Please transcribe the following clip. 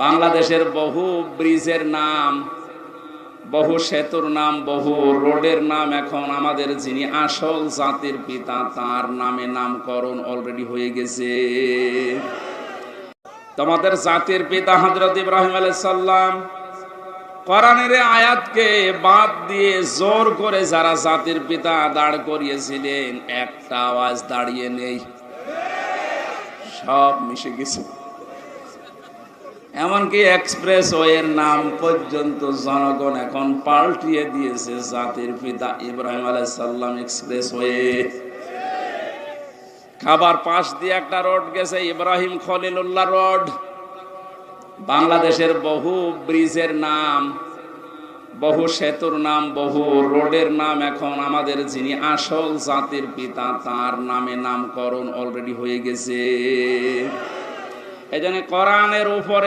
বাংলাদেশের বহু ব্রিজের নাম, বহু সেতুর নাম, বহু রোডের নাম এখন আমাদের যিনি আসল জাতির পিতা তার নামে নামকরণ অলরেডি হয়ে গেছে। তোমাদের জাতির পিতা হযরত ইব্রাহিম আলাইহিস সালাম কোরআনের আয়াতকে বাদ দিয়ে জোর করে যারা জাতির পিতা দাঁড় করিয়েছিলেন, একটা আওয়াজ দাঁড়িয়ে নেই, সব মিশে গেছে। এমনকি এক্সপ্রেসওয়ের নাম পর্যন্ত জনগণ এখন পাল্টিয়ে দিয়েছে জাতির পিতা ইব্রাহিম আলাইহিস সালাম এক্সপ্রেসওয়ে। খাবার পাশ দিয়ে একটা রোড গেছে, ইব্রাহিম খলিলুল্লাহ রোড। বাংলাদেশের বহু ব্রিজের নাম, বহু সেতুর নাম, বহু রোডের নাম এখন আমাদের যিনি আসল জাতির পিতা তার নামে নামকরণ অলরেডি হয়ে গেছে। এই জন্য কোরআনের উপরে